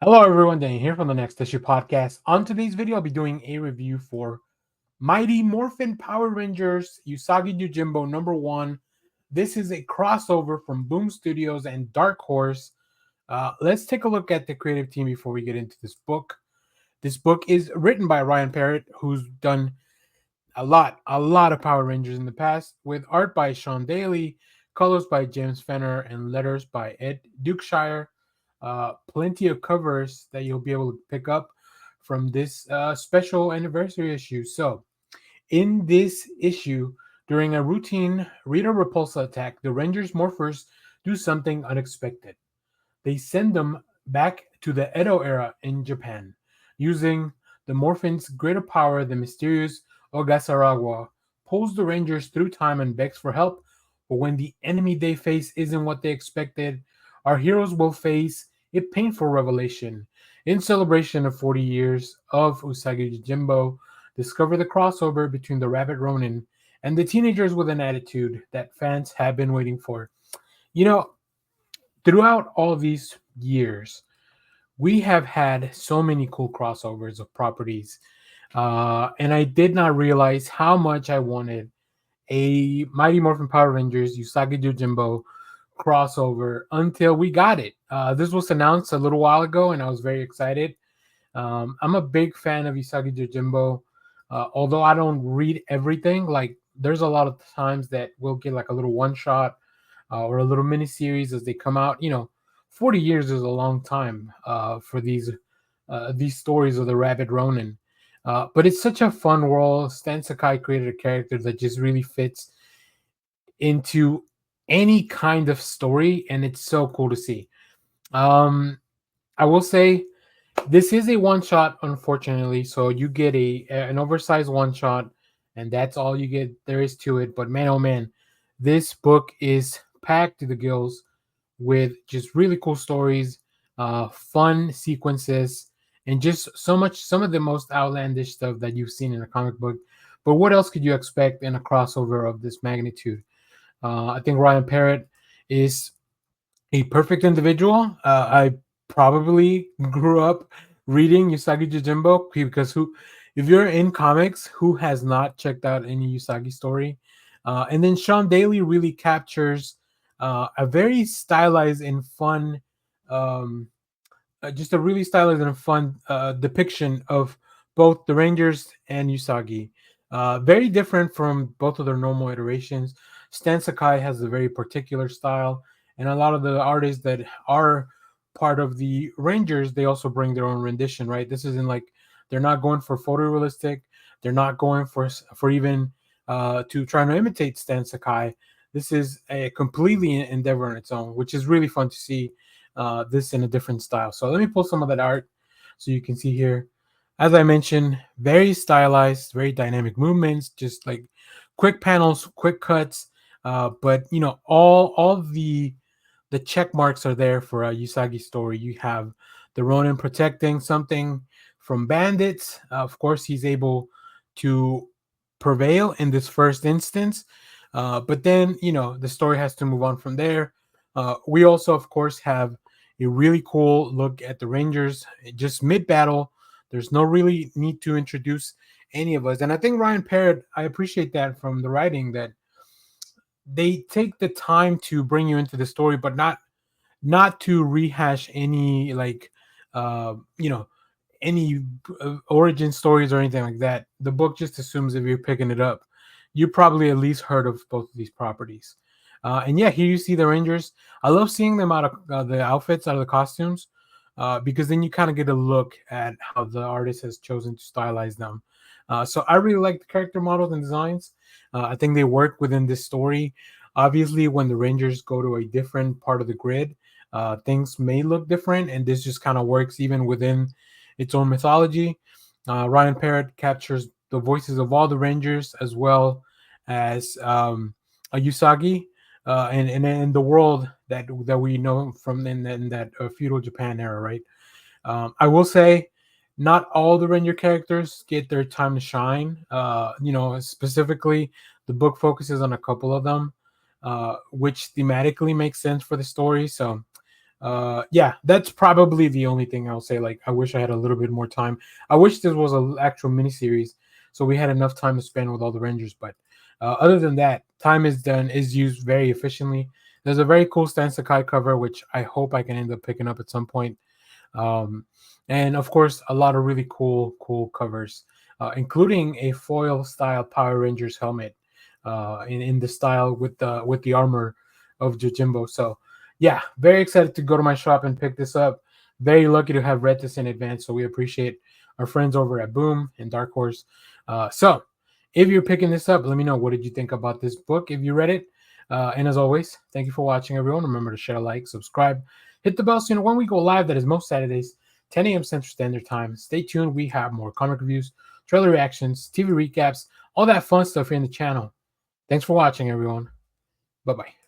Hello, everyone. Danny here from the Next Issue Podcast. On today's video, I'll be doing a review for Mighty Morphin Power Rangers Usagi Yojimbo #1. This is a crossover from Boom Studios and Dark Horse. Let's take a look at the creative team before we get into this book. This book is written by Ryan Parrott, who's done a lot of Power Rangers in the past, with art by Sean Daly, colors by James Fenner, and letters by Ed Dukeshire. Plenty of covers that you'll be able to pick up from this special anniversary issue. So, in this issue, during a routine Rita Repulsa attack, the Rangers Morphers do something unexpected. They send them back to the Edo era in Japan. Using the Morphin's greater power, the mysterious Ogasarawa pulls the Rangers through time and begs for help. But when the enemy they face isn't what they expected, our heroes will face a painful revelation. In celebration of 40 years of Usagi Yojimbo, discover the crossover between the Rabbit Ronin and the teenagers with an attitude that fans have been waiting for. You know, throughout all these years, we have had so many cool crossovers of properties, and I did not realize how much I wanted a Mighty Morphin Power Rangers Usagi Yojimbo crossover until we got it. This was announced a little while ago, and I was very excited. I'm a big fan of Usagi Yojimbo, although I don't read everything. Like, there's a lot of times that we'll get like a little one shot or a little mini series as they come out. 40 years is a long time for these stories of the Rabbit Ronin. But it's such a fun world. Stan Sakai created a character that just really fits into any kind of story, and it's so cool to see. Um, I will say this is a one shot, unfortunately. So you get an oversized one shot, and that's all you get. There is to it. But man, oh man, this book is packed to the gills with just really cool stories, fun sequences, and just some of the most outlandish stuff that you've seen in a comic book. But what else could you expect in a crossover of this magnitude? I think Ryan Parrott is a perfect individual. I probably grew up reading Usagi Yojimbo because if you're in comics, who has not checked out any Usagi story? And then Sean Daly really captures a very stylized and fun, um, just a really stylized and fun depiction of both the Rangers and Usagi. Very different from both of their normal iterations. Stan Sakai has a very particular style, and a lot of the artists that are part of the Rangers, they also bring their own rendition, right? This isn't like they're not going for photorealistic. They're not going for even to try to imitate Stan Sakai. This is a completely endeavor on its own, which is really fun to see this in a different style. So let me pull some of that art so you can see here. As I mentioned, very stylized, very dynamic movements, just like quick panels, quick cuts. But all the check marks are there for a Usagi story. You have the Ronin protecting something from bandits. Of course, he's able to prevail in this first instance. But then, the story has to move on from there. We also, of course, have a really cool look at the Rangers just mid battle. There's no really need to introduce any of us. And I think Ryan Parrott, I appreciate that from the writing, that they take the time to bring you into the story, but not to rehash any like you know any origin stories or anything like that. The book just assumes if you're picking it up, you probably at least heard of both of these properties. And yeah, here you see the Rangers. I love seeing them out of the outfits, out of the costumes, because then you kind of get a look at how the artist has chosen to stylize them. So I really like the character models and designs. I think they work within this story. Obviously, when the Rangers go to a different part of the grid, things may look different, and this just kind of works even within its own mythology. Ryan Parrott captures the voices of all the Rangers as well as a Usagi, and the world that we know from in that feudal Japan era, right? I will say, not all the Ranger characters get their time to shine. Specifically, the book focuses on a couple of them, which thematically makes sense for the story. So Yeah, that's probably the only thing I'll say. Like, I wish I had a little bit more time. I wish this was an actual miniseries, so we had enough time to spend with all the Rangers. But other than that, time is used very efficiently. There's a very cool Stan Sakai cover, which I hope I can end up picking up at some point. Um, and of course, a lot of really cool covers, including a foil style Power Rangers helmet, in the style with the armor of Jojimbo. So yeah, very excited to go to my shop and pick this up. Very lucky to have read this in advance, so we appreciate our friends over at Boom and Dark Horse. So if you're picking this up, let me know, what did you think about this book if you read it. And as always, thank you for watching, everyone. Remember to share, like, subscribe, hit the bell so you know when we go live. That is most Saturdays, 10 a.m. Central Standard Time. Stay tuned. We have more comic reviews, trailer reactions, TV recaps, all that fun stuff here in the channel. Thanks for watching, everyone. Bye-bye.